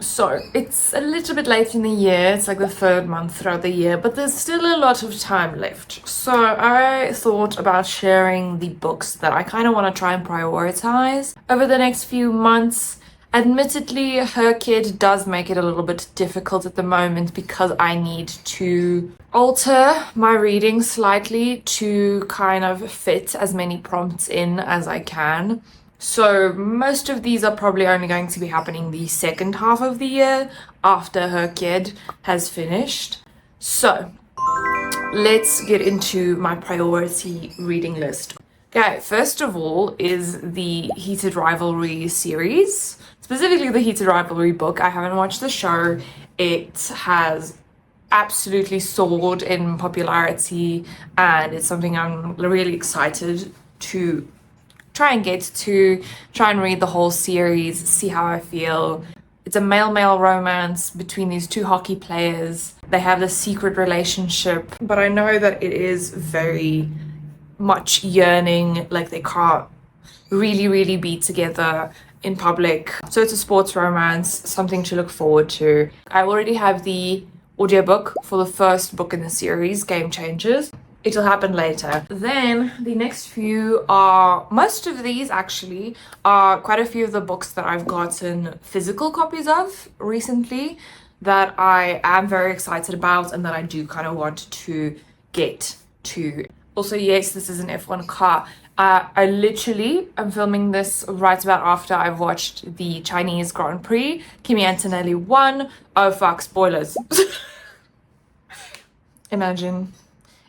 So it's a little bit late in the year, it's like the third month throughout the year, but there's still a lot of time left. So I thought about sharing the books that I kind of want to try and prioritize over the next few months. Admittedly, Her Kid does make it a little bit difficult at the moment because I need to alter my reading slightly to kind of fit as many prompts in as I can. So most of these are probably only going to be happening the second half of the year after Her Kid has finished. So let's get into my priority reading list. Okay, first of all is the Heated Rivalry series, specifically the Heated Rivalry book. I haven't watched the show. It has absolutely soared in popularity and it's something I'm really excited to try and read the whole series, see how I feel. It's a male-male romance between these two hockey players. They have this secret relationship, but I know that it is very much yearning, like they can't really be together in public. So it's a sports romance, something to look forward to. I already have the audiobook for the first book in the series, Game Changers. It'll happen later. Then the next few are, most of these actually are quite a few of the books that I've gotten physical copies of recently that I am very excited about and that I do kind of want to get to. Also, yes, this is an F1 car. I literally am filming this right about after I've watched the Chinese Grand Prix. Kimi Antonelli won. Oh fuck, spoilers. Imagine.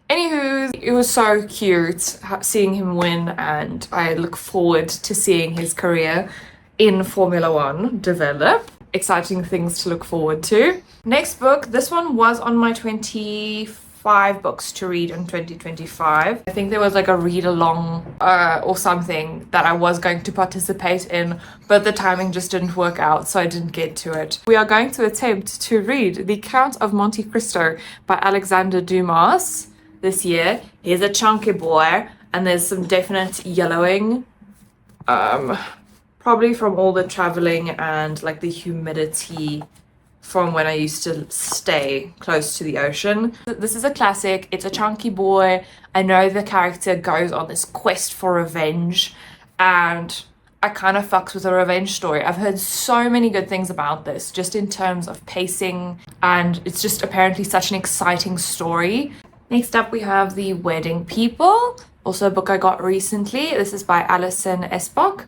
Anywho, it was so cute seeing him win, and I look forward to seeing his career in Formula One develop. Exciting things to look forward to. Next book, this one was on my 25 books to read in 2025. I think there was like a read along or something that I was going to participate in, but the timing just didn't work out, so I didn't get to it. We are going to attempt to read The Count of Monte Cristo by Alexander Dumas this year. He's a chunky boy and there's some definite yellowing, probably from all the traveling and like the humidity from when I used to stay close to the ocean. This is a classic. It's a chunky boy. I know the character goes on this quest for revenge and I kind of fucks with a revenge story. I've heard so many good things about this, just in terms of pacing, and it's just apparently such an exciting story. Next up, we have The Wedding People, also a book I got recently. This is by Alison Espach.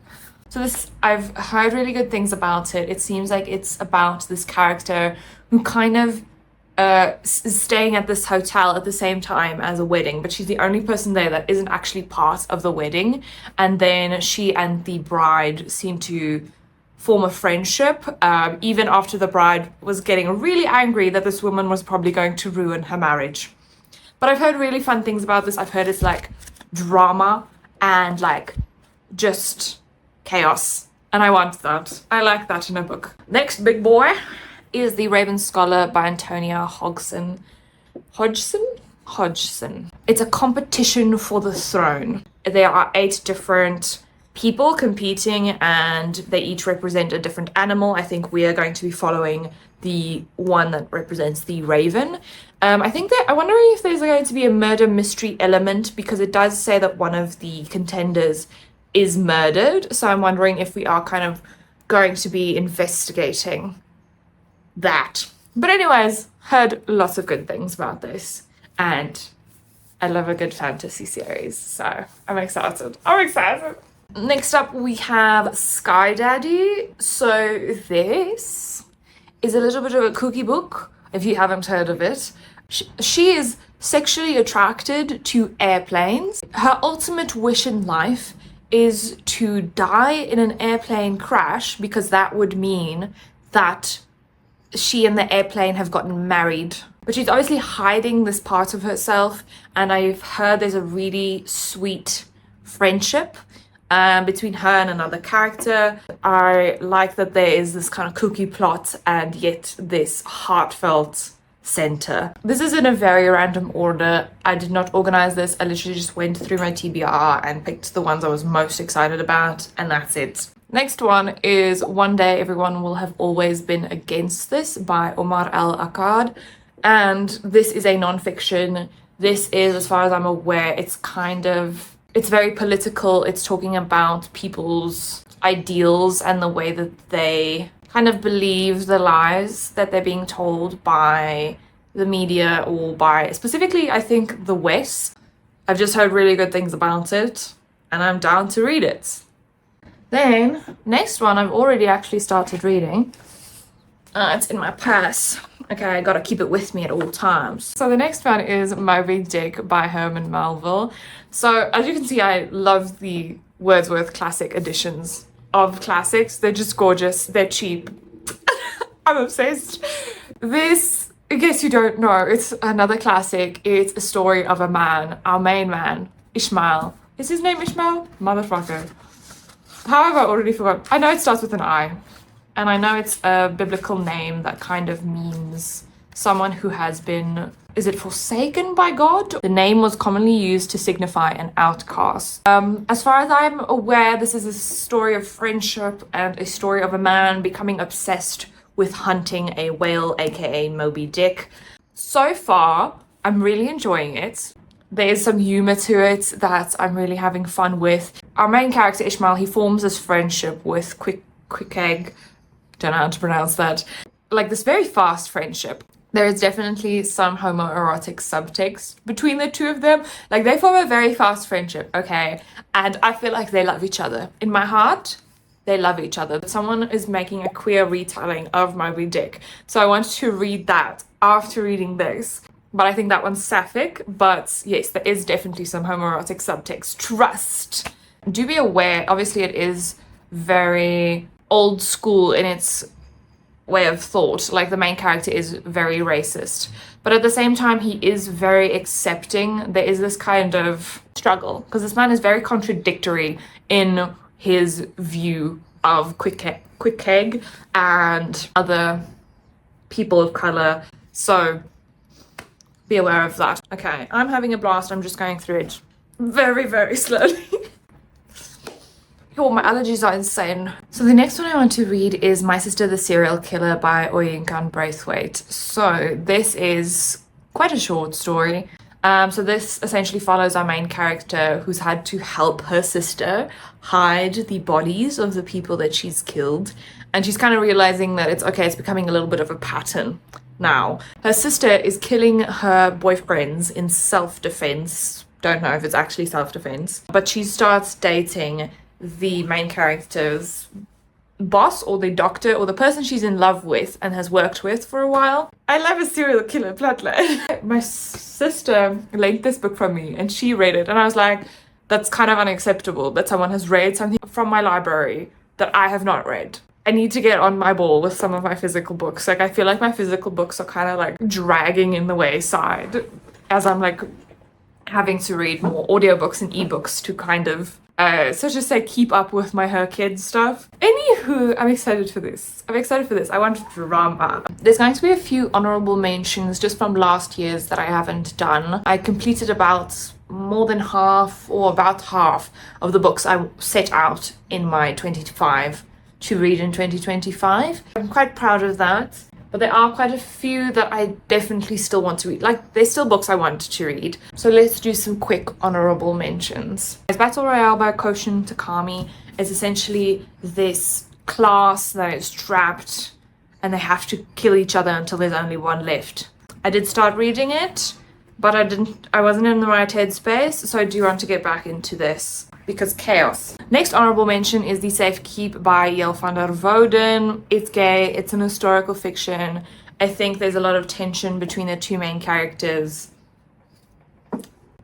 So this, I've heard really good things about it. It seems like it's about this character who kind of is staying at this hotel at the same time as a wedding, but she's the only person there that isn't actually part of the wedding. And then she and the bride seem to form a friendship, even after the bride was getting really angry that this woman was probably going to ruin her marriage. But I've heard really fun things about this. I've heard it's like drama and like just chaos. And I want that. I like that in a book. Next big boy is The Raven Scholar by Antonia Hodgson. Hodgson. It's a competition for the throne. There are 8 different people competing and they each represent a different animal. I think we are going to be following the one that represents the raven. I'm wondering if there's going to be a murder mystery element, because it does say that one of the contenders is murdered. So I'm wondering if we are kind of going to be investigating that. But anyways, heard lots of good things about this. And I love a good fantasy series. So I'm excited. Next up, we have Sky Daddy. So this is a little bit of a kooky book, if you haven't heard of it. She is sexually attracted to airplanes. Her ultimate wish in life is to die in an airplane crash, because that would mean that she and the airplane have gotten married. But she's obviously hiding this part of herself, and I've heard there's a really sweet friendship between her and another character. I like that there is this kind of kooky plot and yet this heartfelt center. This is in a very random order. I did not organize this. I literally just went through my TBR and picked the ones I was most excited about, and that's it. Next one is One Day Everyone Will Have Always Been Against This by Omar Akkad. And this is a non-fiction. This is, as far as I'm aware, it's very political. It's talking about people's ideals and the way that they kind of believe the lies that they're being told by the media or by, specifically, I think, the West. I've just heard really good things about it and I'm down to read it. Then, next one I've already actually started reading. It's in my purse. Okay, I gotta keep it with me at all times. So the next one is Moby by Herman Melville. So as you can see, I love the Wordsworth classic editions of classics. They're just gorgeous. They're cheap. I'm obsessed. This, in case you don't know, it's another classic. It's a story of a man, our main man, Ishmael. Is his name Ishmael? Motherfucker. How have I already forgotten? I know it starts with an I. And I know it's a biblical name that kind of means someone who has been, is it forsaken by God? The name was commonly used to signify an outcast. As far as I'm aware, this is a story of friendship and a story of a man becoming obsessed with hunting a whale, aka Moby Dick. So far, I'm really enjoying it. There is some humor to it that I'm really having fun with. Our main character, Ishmael, he forms this friendship with Quick Egg. Don't know how to pronounce that. Like this very fast friendship. There is definitely some homoerotic subtext between the two of them. Like they form a very fast friendship, okay? And I feel like they love each other. In my heart, they love each other. Someone is making a queer retelling of Moby Dick. So I wanted to read that after reading this. But I think that one's sapphic. But yes, there is definitely some homoerotic subtext. Trust. Do be aware, obviously it is very old school in its way of thought. Like the main character is very racist. But at the same time, he is very accepting. There is this kind of struggle. Because this man is very contradictory in his view of Quick Egg and other people of color. So be aware of that. Okay, I'm having a blast. I'm just going through it very, very slowly. Oh, my allergies are insane. So the next one I want to read is My Sister the Serial Killer by Oyinkan Braithwaite. So this is quite a short story. So this essentially follows our main character who's had to help her sister hide the bodies of the people that she's killed. And she's kind of realizing that it's becoming a little bit of a pattern now. Her sister is killing her boyfriends in self-defense. Don't know if it's actually self-defense. But she starts dating the main character's boss or the doctor or the person she's in love with and has worked with for a while. I love a serial killer plotline. My sister linked this book from me and she read it and I was like, that's kind of unacceptable that someone has read something from my library that I have not read. I need to get on my ball with some of my physical books. Like I feel like my physical books are kind of like dragging in the wayside as I'm like having to read more audiobooks and ebooks to kind of so just say keep up with my Her Kids stuff. Anywho, I'm excited for this. I want drama. There's going to be a few honorable mentions just from last year's that I haven't done. I completed about more than half or about half of the books I set out in my 2025 to read in 2025. I'm quite proud of that. But there are quite a few that I definitely still want to read. Like, there's still books I want to read. So let's do some quick honorable mentions. Battle Royale by Koushun Takami is essentially this class that is trapped and they have to kill each other until there's only one left. I did start reading it, but I wasn't in the right headspace, so I do want to get back into this. Because chaos. Next honorable mention is The Safekeep by Yael van der Wouden. It's gay, it's an historical fiction. I think there's a lot of tension between the two main characters.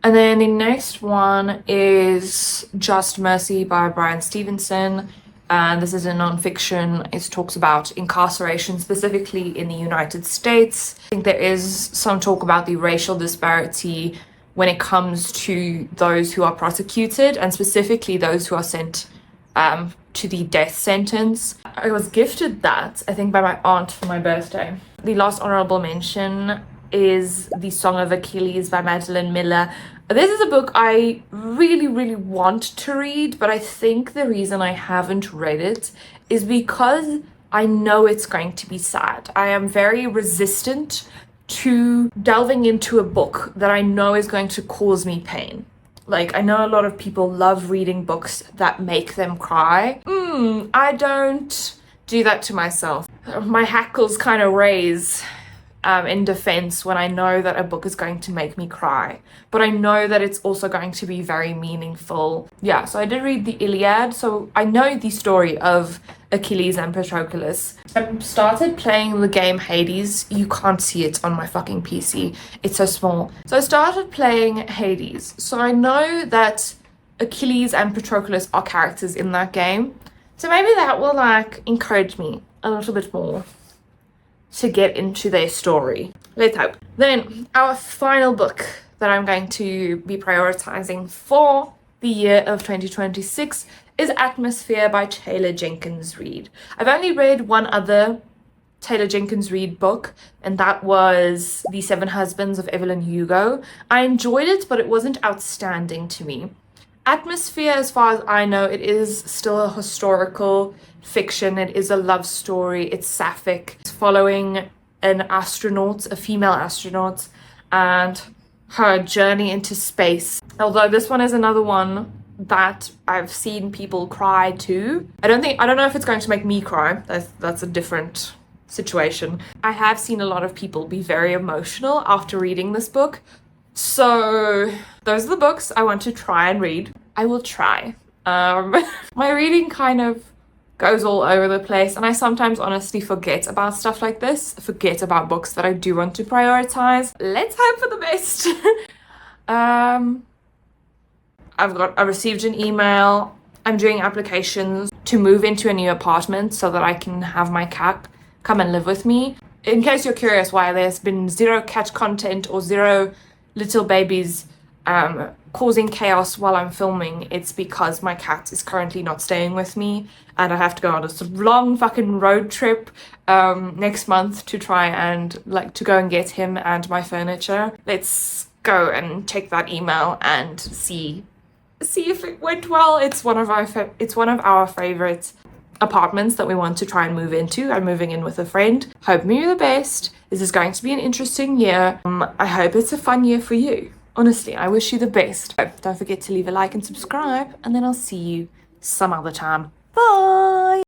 And then the next one is Just Mercy by Bryan Stevenson. And this is a non-fiction. It talks about incarceration, specifically in the United States. I think there is some talk about the racial disparity when it comes to those who are prosecuted and specifically those who are sent to the death sentence. I was gifted that, I think, by my aunt for my birthday. The last honorable mention is The Song of Achilles by Madeline Miller. This is a book I really, really want to read, but I think the reason I haven't read it is because I know it's going to be sad. I am very resistant to delving into a book that I know is going to cause me pain. Like, I know a lot of people love reading books that make them cry. I don't do that to myself. My hackles kind of raise in defense when I know that a book is going to make me cry, but I know that it's also going to be very meaningful. Yeah, so I did read the Iliad, so I know the story of Achilles and Patroclus. I started playing the game Hades. You can't see it on my fucking PC, it's so small. So I started playing Hades, so I know that Achilles and Patroclus are characters in that game, so maybe that will like encourage me a little bit more to get into their story. Let's hope. Then our final book that I'm going to be prioritizing for the year of 2026 is Atmosphere by Taylor Jenkins Reid. I've only read one other Taylor Jenkins Reid book, and that was The Seven Husbands of Evelyn Hugo. I enjoyed it, but it wasn't outstanding to me. Atmosphere, as far as I know, it is still a historical fiction. It is a love story. It's sapphic. It's following an astronaut, a female astronaut, and her journey into space. Although this one is another one that I've seen people cry to. I don't know if it's going to make me cry. That's a different situation. I have seen a lot of people be very emotional after reading this book. So those are the books I want to try and read. I will try. My reading kind of goes all over the place, and I sometimes honestly forget about stuff like this, forget about books that I do want to prioritize. Let's hope for the best. I received an email. I'm doing applications to move into a new apartment so that I can have my cat come and live with me. In case you're curious why there's been zero cat content or zero little babies causing chaos while I'm filming, it's because my cat is currently not staying with me, and I have to go on this long fucking road trip next month to try and to go and get him and my furniture. Let's go and check that email and see if it went well. It's one of our favorite apartments that we want to try and move into. I'm moving in with a friend. Hope me the best. This is going to be an interesting year. I hope it's a fun year for you. Honestly, I wish you the best. Don't forget to leave a like and subscribe, and then I'll see you some other time. Bye!